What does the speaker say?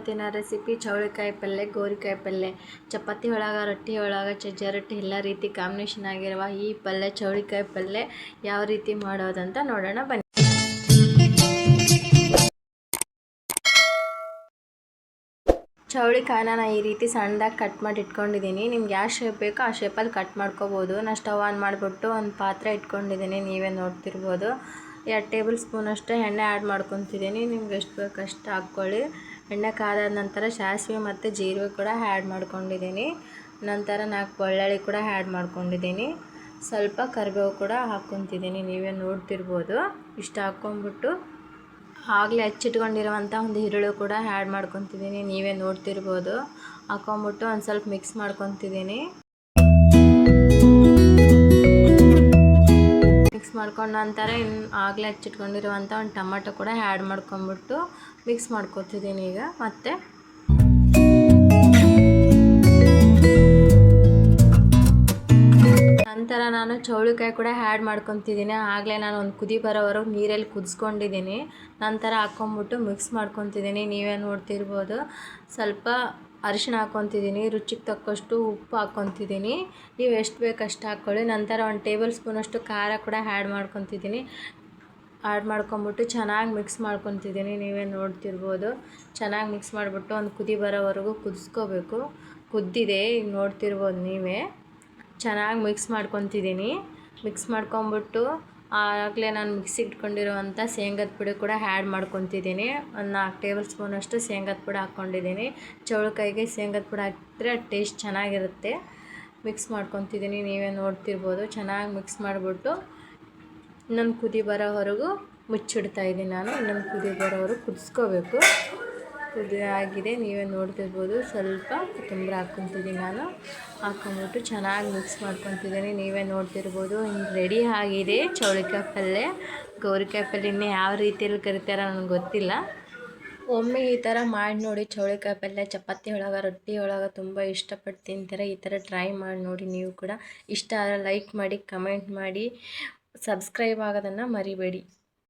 ಇವತ್ತಿನ ರೆಸಿಪಿ ಚೌಳಿಕಾಯಿ ಪಲ್ಯ, ಗೋರಿಕಾಯಿ ಪಲ್ಯ. ಚಪಾತಿ ಒಳಗೆ, ರೊಟ್ಟಿ ಒಳಗೆ, ಸಜ್ಜೆ ರೊಟ್ಟಿ ಎಲ್ಲ ರೀತಿ ಕಾಂಬಿನೇಷನ್ ಆಗಿರುವ ಈ ಪಲ್ಯ ಚೌಳಿಕಾಯಿ ಪಲ್ಯ ಯಾವ ರೀತಿ ಮಾಡೋದಂತ ನೋಡೋಣ ಬನ್ನಿ. ಚೌಳಿಕಾಯಿನ ನಾನು ಈ ರೀತಿ ಸಣ್ಣದಾಗಿ ಕಟ್ ಮಾಡಿ ಇಟ್ಕೊಂಡಿದ್ದೀನಿ. ನಿಮ್ಗೆ ಯಾವ ಶೇಪ್ ಬೇಕೋ ಆ ಶೇಪಲ್ಲಿ ಕಟ್ ಮಾಡ್ಕೋಬೋದು. ನಾನು ಸ್ಟವ್ ಆನ್ ಮಾಡಿಬಿಟ್ಟು ಒಂದು ಪಾತ್ರೆ ಇಟ್ಕೊಂಡಿದ್ದೀನಿ, ನೀವೇ ನೋಡ್ತಿರ್ಬೋದು. 2 ಟೇಬಲ್ ಸ್ಪೂನಷ್ಟು ಎಣ್ಣೆ ಆ್ಯಡ್ ಮಾಡ್ಕೊತಿದ್ದೀನಿ. ನಿಮ್ಗೆ ಎಷ್ಟು ಬೇಕು ಅಷ್ಟು ಹಾಕ್ಕೊಳ್ಳಿ. ಎಣ್ಣೆ ಕಾದ ನಂತರ ಸಾಸಿವೆ ಮತ್ತು ಜೀರಿಗೆ ಕೂಡ ಆ್ಯಡ್ ಮಾಡ್ಕೊಂಡಿದ್ದೀನಿ. ನಂತರ 4 ಬೆಳ್ಳುಳ್ಳಿ ಕೂಡ ಆ್ಯಡ್ ಮಾಡ್ಕೊಂಡಿದ್ದೀನಿ. ಸ್ವಲ್ಪ ಕರಿಬೇವು ಕೂಡ ಹಾಕ್ಕೊತಿದ್ದೀನಿ, ನೀವೇ ನೋಡ್ತಿರ್ಬೋದು. ಇಷ್ಟು ಹಾಕ್ಕೊಂಬಿಟ್ಟು ಆಗಲೇ ಹಚ್ಚಿಟ್ಕೊಂಡಿರುವಂಥ ಒಂದು ಈರುಳ್ಳಿ ಕೂಡ ಆ್ಯಡ್ ಮಾಡ್ಕೊತಿದ್ದೀನಿ, ನೀವೇ ನೋಡ್ತಿರ್ಬೋದು. ಹಾಕ್ಕೊಂಬಿಟ್ಟು ಒಂದು ಸ್ವಲ್ಪ ಮಿಕ್ಸ್ ಮಾಡ್ಕೊತಿದ್ದೀನಿ. ಮಿಕ್ಸ್ ಮಾಡ್ಕೊಂಡ ನಂತರ ಆಗಲೇ ಹಚ್ಚಿಟ್ಕೊಂಡಿರುವಂಥ ಒಂದು ಟೊಮೆಟೊ ಕೂಡ ಆ್ಯಡ್ ಮಾಡ್ಕೊಂಬಿಟ್ಟು ಮಿಕ್ಸ್ ಮಾಡ್ಕೊತಿದ್ದೀನಿ. ಈಗ ಮತ್ತೆ ನಂತರ ನಾನು ಚೌಳಿಕಾಯಿ ಕೂಡ ಆ್ಯಡ್ ಮಾಡ್ಕೊತಿದ್ದೀನಿ. ಆಗಲೇ ನಾನು ಒಂದು ಕುದಿ ಬರೋವರೆಗೂ ನೀರಲ್ಲಿ ಕುದಿಸ್ಕೊಂಡಿದ್ದೀನಿ. ನಂತರ ಹಾಕ್ಕೊಂಬಿಟ್ಟು ಮಿಕ್ಸ್ ಮಾಡ್ಕೊತಿದ್ದೀನಿ, ನೀವೇ ನೋಡ್ತಿರ್ಬೋದು. ಸ್ವಲ್ಪ ಅರಿಶಿಣ ಹಾಕ್ಕೊತಿದ್ದೀನಿ, ರುಚಿಗೆ ತಕ್ಕಷ್ಟು ಉಪ್ಪು ಹಾಕ್ಕೊತಿದ್ದೀನಿ. ನೀವು ಎಷ್ಟು ಬೇಕು ಅಷ್ಟು ಹಾಕ್ಕೊಳ್ಳಿ. ನಂತರ 1 ಟೇಬಲ್ ಸ್ಪೂನಷ್ಟು ಖಾರ ಕೂಡ ಆ್ಯಡ್ ಮಾಡ್ಕೊತಿದ್ದೀನಿ. ಆ್ಯಡ್ ಮಾಡ್ಕೊಂಬಿಟ್ಟು ಚೆನ್ನಾಗಿ ಮಿಕ್ಸ್ ಮಾಡ್ಕೊತಿದ್ದೀನಿ, ನೀವೇ ನೋಡ್ತಿರ್ಬೋದು. ಚೆನ್ನಾಗಿ ಮಿಕ್ಸ್ ಮಾಡಿಬಿಟ್ಟು ಒಂದು ಕುದಿ ಬರೋವರೆಗೂ ಕುದಿಸ್ಕೋಬೇಕು. ಕುದ್ದಿದೆ, ಈಗ ನೋಡ್ತಿರ್ಬೋದು ನೀವೇ. ಚೆನ್ನಾಗಿ ಮಿಕ್ಸ್ ಮಾಡ್ಕೊತಿದ್ದೀನಿ. ಮಿಕ್ಸ್ ಮಾಡ್ಕೊಂಬಿಟ್ಟು ಆಗಲೇ ನಾನು ಮಿಕ್ಸಿಗೆ ಇಟ್ಕೊಂಡಿರುವಂಥ ಶೇಂಗದ ಪುಡಿ ಕೂಡ ಆ್ಯಡ್ ಮಾಡ್ಕೊತಿದ್ದೀನಿ. ಒಂದು 4 ಟೇಬಲ್ ಸ್ಪೂನಷ್ಟು ಶೇಂಗದ ಪುಡಿ ಹಾಕ್ಕೊಂಡಿದ್ದೀನಿ. ಚೌಳಿಕಾಯಿಗೆ ಶೇಂಗದ ಪುಡಿ ಹಾಕಿದ್ರೆ ಟೇಸ್ಟ್ ಚೆನ್ನಾಗಿರುತ್ತೆ. ಮಿಕ್ಸ್ ಮಾಡ್ಕೊತಿದ್ದೀನಿ, ನೀವೇ ನೋಡ್ತಿರ್ಬೋದು. ಚೆನ್ನಾಗಿ ಮಿಕ್ಸ್ ಮಾಡಿಬಿಟ್ಟು ಇನ್ನೊಂದು ಕುದಿ ಬರೋವರೆಗೂ ಮುಚ್ಚಿಡ್ತಾಯಿದ್ದೀನಿ ನಾನು. ಇನ್ನೊಂದು ಕುದಿ ಬರೋವರೆಗೂ ಕುದಿಸ್ಕೋಬೇಕು. ಕುದಿ ಆಗಿದೆ, ನೀವೇ ನೋಡ್ತಿರ್ಬೋದು. ಸ್ವಲ್ಪ ಕೊತ್ತಂಬರಿ ಹಾಕ್ಕೊತಿದ್ದೀನಿ ನಾನು. ಹಾಕ್ಕೊಂಬಿಟ್ಟು ಚೆನ್ನಾಗಿ ಮಿಕ್ಸ್ ಮಾಡ್ಕೊತಿದ್ದೀನಿ, ನೀವೇ ನೋಡ್ತಿರ್ಬೋದು. ರೆಡಿ ಆಗಿದೆ ಚೌಳಿಕಾಯಿ ಪಲ್ಯ. ಗೋರಿಕಾಯಿ ಪಲ್ಯ ಇನ್ನೂ ಯಾವ ರೀತಿಯಲ್ಲಿ ಕರಿತಾರೋ ನನಗೆ ಗೊತ್ತಿಲ್ಲ. ಒಮ್ಮೆ ಈ ಥರ ಮಾಡಿ ನೋಡಿ. ಚೌಳಿಕಾಯಿ ಪಲ್ಯ ಚಪಾತಿ ಒಳಗೆ, ರೊಟ್ಟಿ ಒಳಗೆ ತುಂಬ ಇಷ್ಟಪಟ್ಟು ತಿಂತಾರೆ. ಈ ಥರ ಟ್ರೈ ಮಾಡಿ ನೋಡಿ ನೀವು ಕೂಡ. ಇಷ್ಟ ಆದರೆ ಲೈಕ್ ಮಾಡಿ, ಕಮೆಂಟ್ ಮಾಡಿ, ಸಬ್ಸ್ಕ್ರೈಬ್ ಆಗೋದನ್ನು ಮರಿಬೇಡಿ.